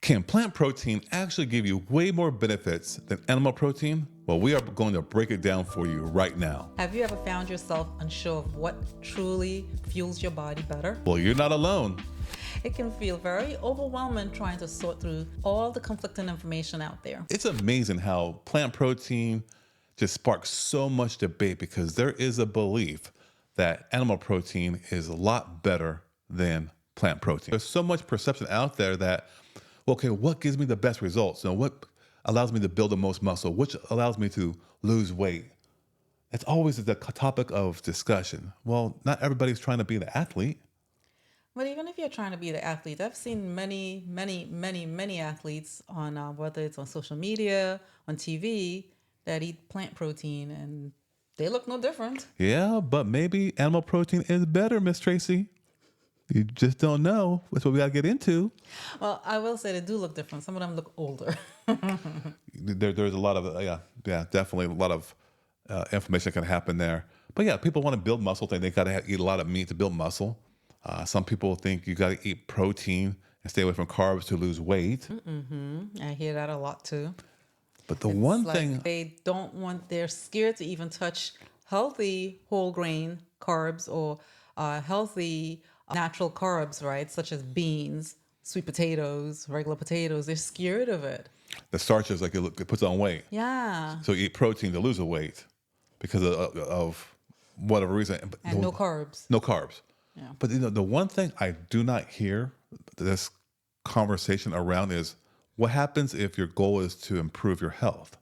Can plant protein actually give you way more benefits than animal protein? Well, we are going to break it down for you right now. Have you ever found yourself unsure of what truly fuels your body better? Well, you're not alone. It can feel very overwhelming trying to sort through all the conflicting information out there. It's amazing how plant protein just sparks so much debate because there is a belief that animal protein is a lot better than plant protein. There's so much perception out there that, okay, what gives me the best results? What allows me to build the most muscle? Which allows me to lose weight? It's always the topic of discussion. Well, not everybody's trying to be the athlete. But even if you're trying to be the athlete, I've seen many athletes on whether it's on social media, on TV, that eat plant protein, and they look no different. Yeah, but maybe animal protein is better, Miss Tracy. You just don't know. That's what we got to get into. Well, I will say they do look different. Some of them look older. There's a lot of, definitely a lot of information that can happen there. But yeah, people want to build muscle. They got to eat a lot of meat to build muscle. Some people think you got to eat protein and stay away from carbs to lose weight. I hear that a lot too. But one thing they don't want, they're scared to even touch healthy whole grain carbs or healthy natural carbs, right? Such as beans, sweet potatoes, regular potatoes. They're scared of it. The starches, like it puts on weight. Yeah. So you eat protein to lose the weight because of whatever reason. And no carbs. No carbs. Yeah. But the one thing I do not hear this conversation around is what happens if your goal is to improve your health?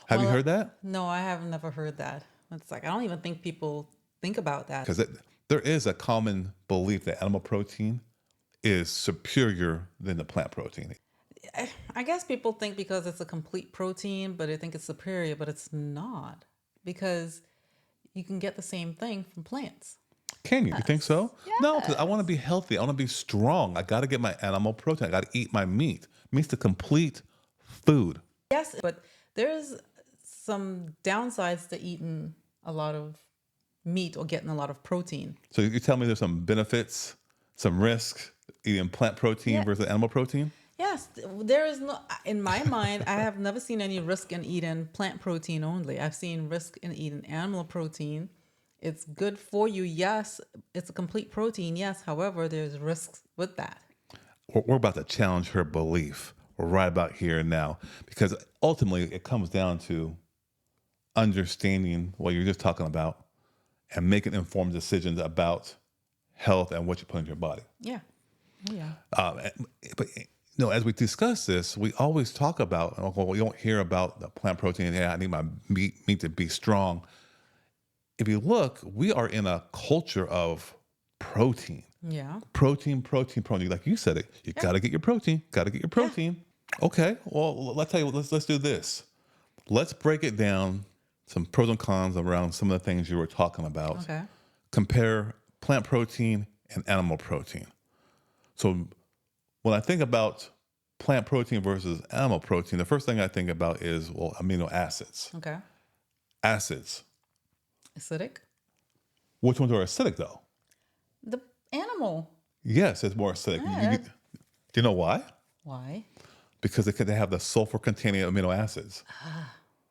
Have you heard that? No, I have never heard that. It's like, I don't even think people think about that. Because there is a common belief that animal protein is superior than the plant protein. I guess people think because it's a complete protein, but they think it's superior, but it's not, because you can get the same thing from plants. Can you? You think so? Yes. No, because I want to be healthy. I want to be strong. I got to get my animal protein. I got to eat my meat. Meat's the complete food. Yes, but there's some downsides to eating a lot of meat or getting a lot of protein. So you tell me there's some benefits, some risks eating plant protein versus animal protein? Yes, there is no, in my mind, I have never seen any risk in eating plant protein only. I've seen risk in eating animal protein. It's good for you. Yes, it's a complete protein. Yes. However, there's risks with that. We're about to challenge her belief. We're right about here and now, because ultimately it comes down to understanding what you're just talking about and making informed decisions about health and what you put in your body. Yeah. Oh, yeah. But as we discuss this, we always talk about, well, we don't hear about the plant protein. Yeah, I need my meat to be strong. If you look, we are in a culture of protein. Yeah. Protein. Like you said it, you got to get your protein. Yeah. Okay, well, let's tell you, let's do this. Let's break it down, some pros and cons around some of the things you were talking about. Okay. Compare plant protein and animal protein. So when I think about plant protein versus animal protein, the first thing I think about is, amino acids. Okay. Acids. Acidic? Which ones are acidic, though? The animal. Yes, it's more acidic. Yeah. Do you know why? Why? Because they have the sulfur-containing amino acids.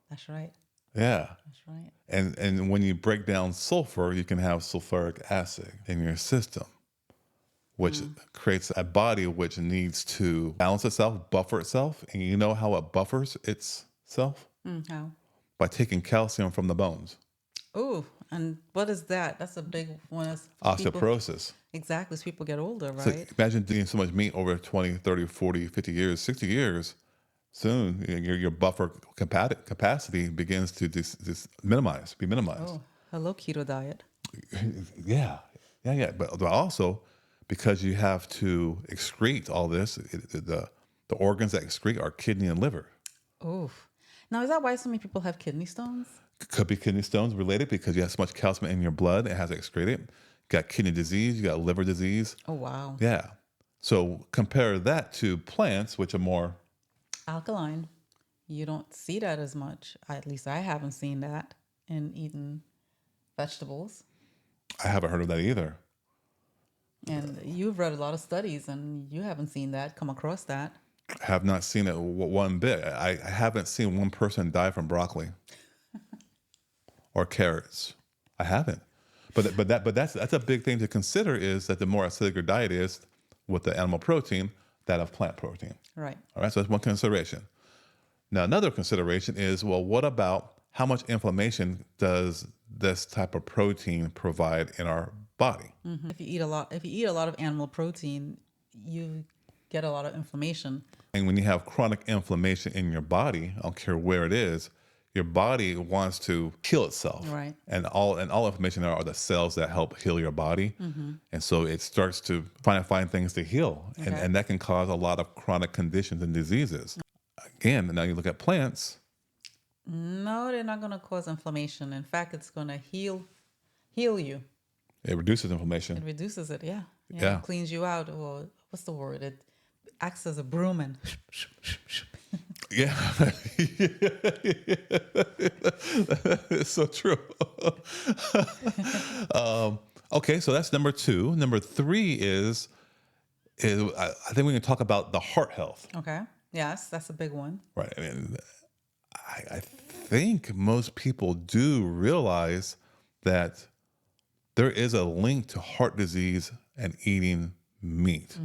That's right. Yeah. That's right. And when you break down sulfur, you can have sulfuric acid in your system, which creates a body which needs to balance itself, buffer itself. And you know how it buffers itself? How? By taking calcium from the bones. Oh, and what is that? That's a big one. Osteoporosis. Exactly. As people get older, right? So imagine eating so much meat over 20, 30, 40, 50 years, 60 years. Soon, your buffer capacity begins to be minimized. Oh, hello, keto diet. Yeah. But also, because you have to excrete all this, the organs that excrete are kidney and liver. Oh, now is that why so many people have kidney stones? Could be kidney stones related because you have so much calcium in your blood, it has to excrete it. You got kidney disease, you got liver disease. Oh, wow. Yeah. So compare that to plants, which are more alkaline. You don't see that as much. At least I haven't seen that in eating vegetables. I haven't heard of that either. And you've read a lot of studies, and you haven't seen that, come across that. Have not seen it one bit. I haven't seen one person die from broccoli or carrots. I haven't. But that's a big thing to consider, is that the more acidic your diet is with the animal protein, that of plant protein. Right. All right, so that's one consideration. Now, another consideration is, well, what about how much inflammation does this type of protein provide in our body? If you eat a lot of animal protein, you get a lot of inflammation. And when you have chronic inflammation in your body, I don't care where it is, your body wants to heal itself. Right. And all inflammation are the cells that help heal your body. And so it starts to find things to heal. Okay. And that can cause a lot of chronic conditions and diseases. Again, now you look at plants. No, they're not going to cause inflammation. In fact, it's going to heal you. It reduces It inflammation. reduces it. Yeah. Yeah. It cleans you out. Or what's the word? It acts as a broom and Yeah. It's so true. Okay, so that's number 2. Number 3 is I think we can talk about the heart health. okay. Yes, that's a big one. Right. I mean, I think most people do realize that there is a link to heart disease and eating meat,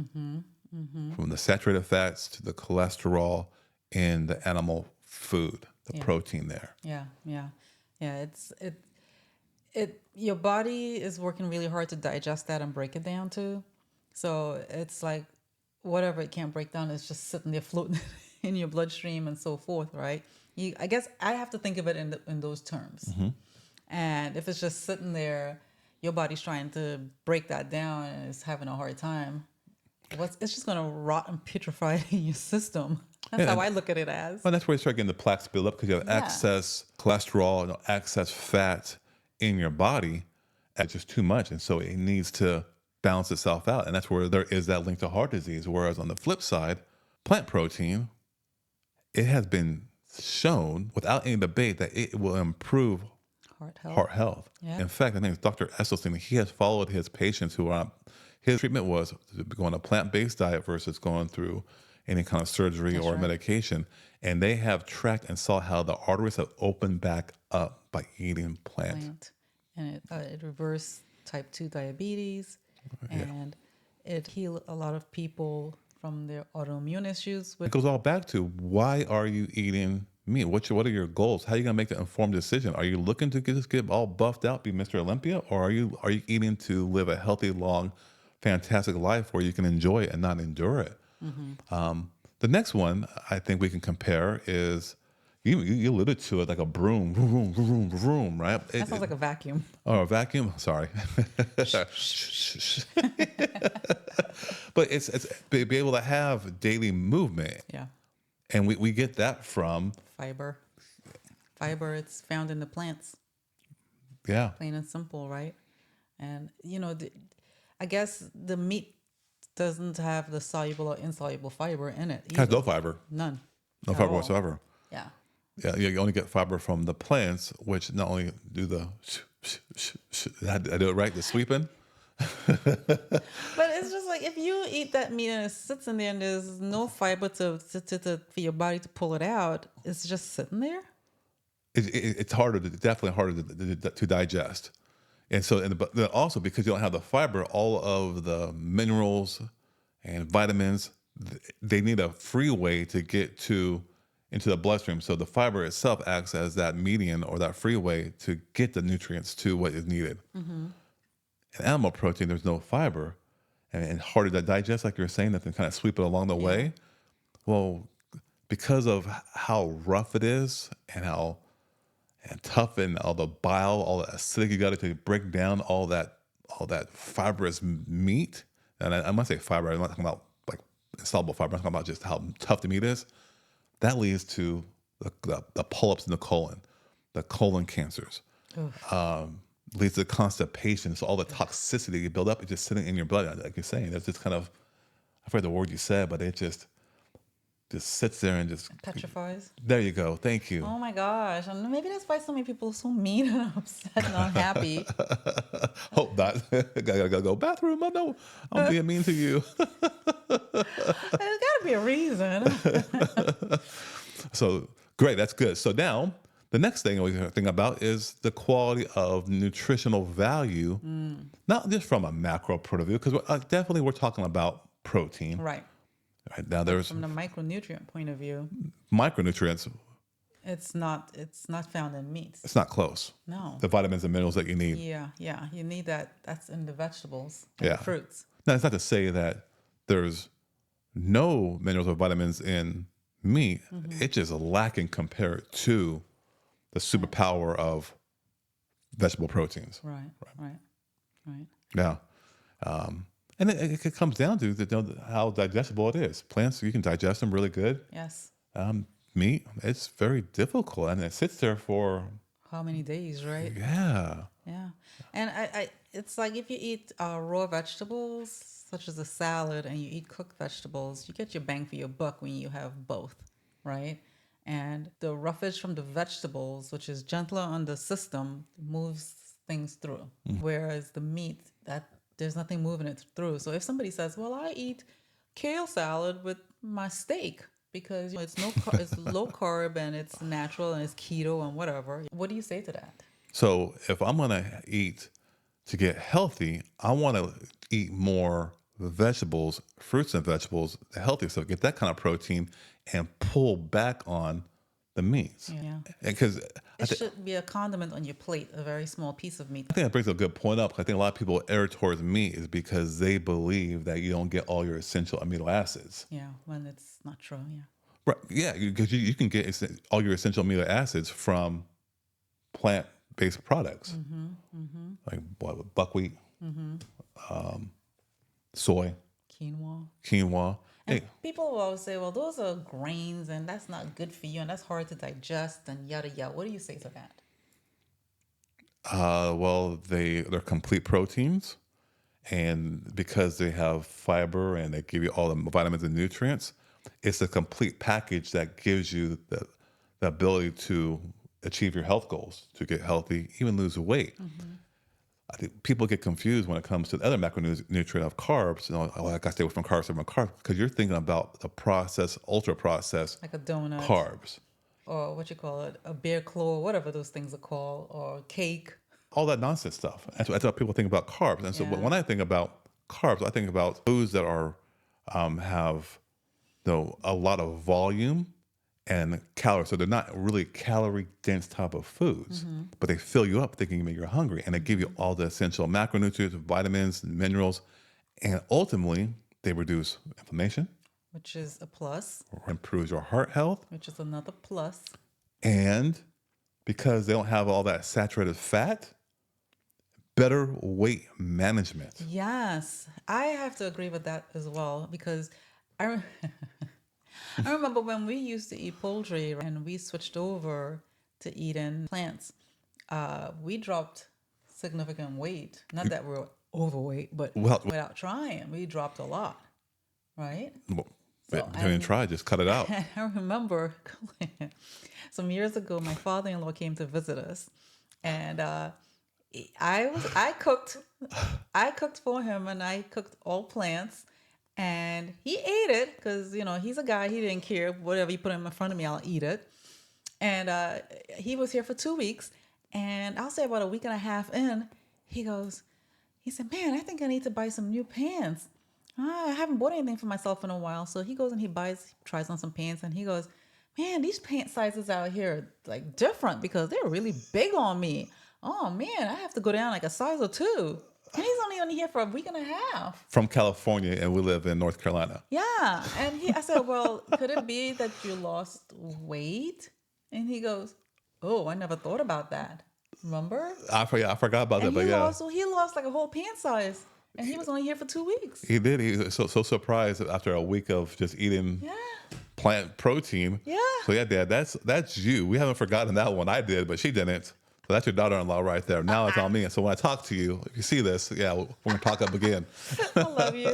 from the saturated fats to the cholesterol in the animal food, the protein there. Yeah, yeah, yeah. Your body is working really hard to digest that and break it down too. So it's like whatever it can't break down is just sitting there floating in your bloodstream and so forth, right? I guess I have to think of it in those terms. And if it's just sitting there, your body's trying to break that down and is having a hard time. It's just going to rot and putrefy in your system. That's how I look at it as. Well, that's where you start getting the plaques build up, because you have excess cholesterol and excess fat in your body. It's just too much. And so it needs to balance itself out. And that's where there is that link to heart disease. Whereas on the flip side, plant protein, it has been shown without any debate that it will improve Heart health. heart health. Yeah. In fact, I think it's Dr. Esselstyn. He has followed his patients who are, his treatment was going a plant-based diet versus going through any kind of surgery or medication. And they have tracked and saw how the arteries have opened back up by eating plant. And it reversed type 2 diabetes, and it healed a lot of people from their autoimmune issues. It goes all back to, why are you eating meat? What are your goals? How are you going to make the informed decision? Are you looking to just get all buffed out, be Mr. Olympia? Or are you eating to live a healthy, long, fantastic life where you can enjoy it and not endure it? The next one I think we can compare is, you alluded to it, like a broom, vroom, vroom, vroom, right? That sounds like a vacuum. Oh, a vacuum. Sorry. But it's be able to have daily movement. Yeah. And we get that from Fiber. Fiber, it's found in the plants. Yeah. Plain and simple, right? And, I guess the meat doesn't have the soluble or insoluble fiber in it. It has no fiber. None. No At fiber all. whatsoever. Yeah. Yeah, you only get fiber from the plants, which not only do the I do it right, the sweeping. But it's just like, if you eat that meat and it sits in there and there's no fiber to for your body to pull it out, it's just sitting there. It's definitely harder to digest. And so, but also because you don't have the fiber, all of the minerals and vitamins, they need a free way to get into the bloodstream. So the fiber itself acts as that median or that free way to get the nutrients to what is needed. In animal protein, there's no fiber and harder to digest, like you're saying, that can kind of sweep it along the way. Well, because of how rough it is and how tough and all the bile, all the acidic you got to break down all that fibrous meat. And I must say fiber, I'm not talking about like insoluble fiber, I'm talking about just how tough the meat is. That leads to the polyps in the colon cancers. Leads to constipation. So all the toxicity you build up is just sitting in your blood. Like you're saying, that's just kind of, I forget the word you said, but it just just sits there and just, Petrifies. there you go. Thank you. Oh my gosh. And maybe that's why so many people are so mean and upset and unhappy. Hope not. gotta go bathroom. I know I'm being mean to you. There's got to be a reason. So great. That's good. So now the next thing we're thinking about is the quality of nutritional value, not just from a macro point of view, because definitely we're talking about protein. Right. Right now, there's From the micronutrient point of view, micronutrients. it's not found in meats. It's not close. No. The vitamins and minerals that you need. Yeah. You need that. That's in the vegetables and Yeah. the fruits. Now, it's not to say that there's no minerals or vitamins in meat. It's just lacking compared to the superpower of vegetable proteins. Right. Yeah. And it comes down to how digestible it is. Plants, you can digest them really good. Yes. Meat, it's very difficult. And it sits there for, How many days, right? yeah. Yeah. And it's like if you eat raw vegetables, such as a salad, and you eat cooked vegetables, you get your bang for your buck when you have both, right? And the roughage from the vegetables, which is gentler on the system, moves things through. Whereas the meat, that there's nothing moving it through. So if somebody says, well, I eat kale salad with my steak because it's it's low carb and it's natural and it's keto and whatever, what do you say to that? So if I'm going to eat to get healthy, I want to eat more vegetables, fruits and vegetables, the healthy stuff, get that kind of protein and pull back on the meats. Yeah. Because It should be a condiment on your plate, a very small piece of meat. I think that brings a good point up. I think a lot of people err towards meat is because they believe that you don't get all your essential amino acids. Yeah, when it's not true. Yeah. Right. Yeah, because you can get all your essential amino acids from plant-based products, like buckwheat, soy, quinoa. And Hey, people will always say, well, those are grains and that's not good for you and that's hard to digest and yada yada. What do you say to that? well, they're complete proteins, and because they have fiber and they give you all the vitamins and nutrients, it's a complete package that gives you the ability to achieve your health goals, to get healthy, even lose weight. I think people get confused when it comes to the other macronutrient of carbs. You know, oh, I got to stay away from carbs, because you're thinking about the processed, ultra processed Like a donut carbs, or what you call it, a bear claw, whatever those things are called, or cake. all that nonsense stuff. That's what people think about carbs. And so Yeah. when I think about carbs, I think about foods that are have a lot of volume and calories. So they're not really calorie dense type of foods, but they fill you up thinking you're hungry, and they give you all the essential macronutrients, vitamins, minerals, and ultimately they reduce inflammation, Which is a plus, or improves your heart health, which is another plus. and because they don't have all that saturated fat, better weight management. Yes, I have to agree with that as well because I I remember when we used to eat poultry and we switched over to eating plants, we dropped significant weight. Not that we're overweight, but Well, without trying, we dropped a lot, right? well, So, don't even try, just cut it out. And I remember some years ago, my father-in-law came to visit us, and I cooked for him, and I cooked all plants, and he ate it because he's a guy, he didn't care whatever you put in front of me, I'll eat it. And he was here for 2 weeks, and I'll say about a week and a half in, he said, man, I think I need to buy some new pants. I haven't bought anything for myself in a while. So he goes and he tries on some pants, and he goes, man, these pant sizes out here are like different because they're really big on me. Oh man, I have to go down like a size or two. And he's only here for a week and a half. From California, and we live in North Carolina. Yeah. And I said, well, could it be that you lost weight? And he goes, oh, I never thought about that. Remember? I forgot about that, And but yeah. he lost like a whole pant size. And he was only here for 2 weeks. He did. He was so surprised after a week of just eating Yeah. plant protein. Yeah. So yeah, Dad, that's you. We haven't forgotten that one. I did, but she didn't. So that's your daughter-in-law right there. Now it's on me. And so when I talk to you, if you see this, yeah, we're gonna talk up again. I love you.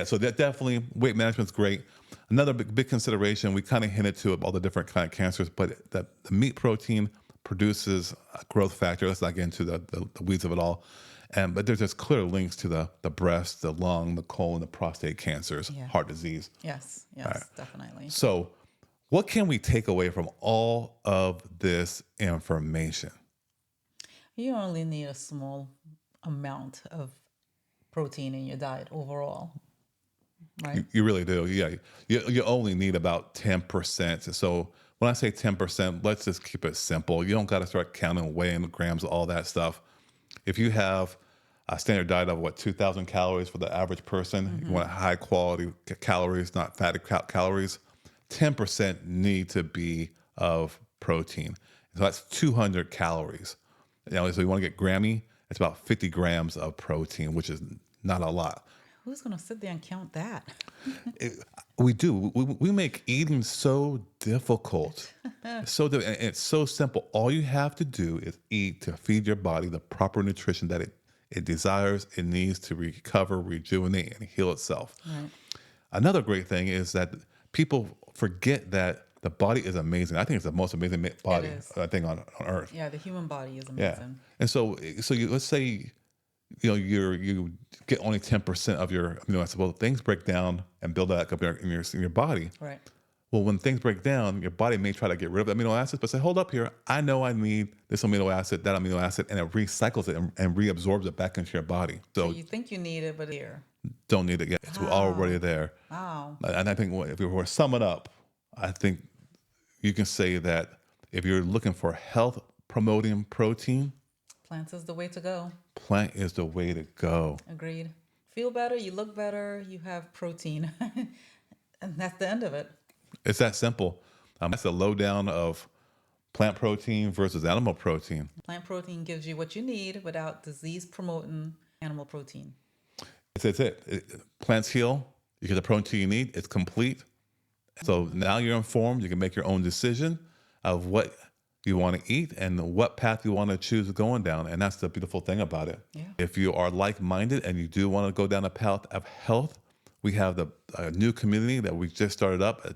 So that definitely weight management's great. Another big consideration, we kind of hinted to all the different kind of cancers, but the meat protein produces a growth factor. Let's not get into the weeds of it all. But there's just clear links to the breast, the lung, the colon, the prostate cancers, Yeah. heart disease. Yes, definitely. So what can we take away from all of this information? You only need a small amount of protein in your diet overall, right? You really do. Yeah. You only need about 10%. So when I say 10%, let's just keep it simple. You don't got to start counting, weighing grams, all that stuff. If you have a standard diet of 2,000 calories for the average person, you want high quality calories, not fatty calories, 10% need to be of protein. So that's 200 calories. So you want to get grammy, it's about 50 grams of protein, which is not a lot. Who's going to sit there and count that? We do. We make eating so difficult. And it's so simple. All you have to do is eat to feed your body the proper nutrition that it desires, it needs to recover, rejuvenate, and heal itself. Right. Another great thing is that people forget that the body is amazing. I think it's the most amazing body thing on earth. Yeah, the human body is Yeah. amazing. And so let's say you get only 10% of your amino acids. Well, things break down and build up in your body. Right. Well, when things break down, your body may try to get rid of the amino acids, but say, hold up here, I know I need this amino acid, that amino acid, and it recycles it and reabsorbs it back into your body. So So you think you need it, but here. don't need it yet. It's already there. Wow. And I think if we were to sum it up, I think you can say that if you're looking for health promoting protein, Plants is the way to go. plant is the way to go. Agreed. Feel better, you look better, you have protein. And that's the end of it. It's that simple. That's the lowdown of plant protein versus animal protein. Plant protein gives you what you need without disease promoting animal protein. It's it. Plants heal. You get the protein you need. It's complete. So now you're informed. You can make your own decision of what you want to eat and what path you want to choose going down. And that's the beautiful thing about it. Yeah. If you are like-minded and you do want to go down a path of health, we have a new community that we just started up. And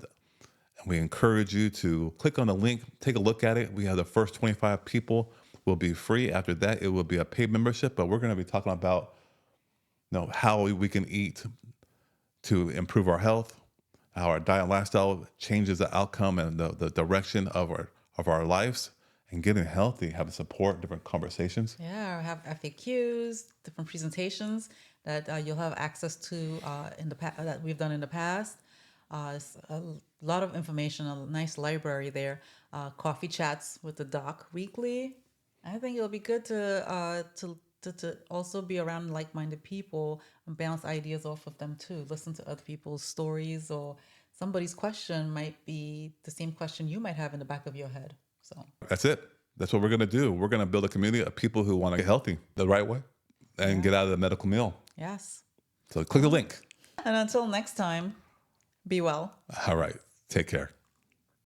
we encourage you to click on the link, take a look at it. We have the first 25 people will be free. After that, it will be a paid membership. But we're going to be talking about how we can eat to improve our health, how our diet and lifestyle changes the outcome and the direction of our lives, and getting healthy, having support, different conversations. Yeah, or have FAQs, different presentations that you'll have access to that we've done in the past. It's a lot of information, a nice library there. Coffee chats with the doc weekly. I think it'll be good to also be around like-minded people and bounce ideas off of them too. Listen to other people's stories, or somebody's question might be the same question you might have in the back of your head. So That's it. That's what we're going to do. We're going to build a community of people who want to get healthy the right way and get out of the medical meal. yes. So click the link. And until next time, be well. All right. Take care.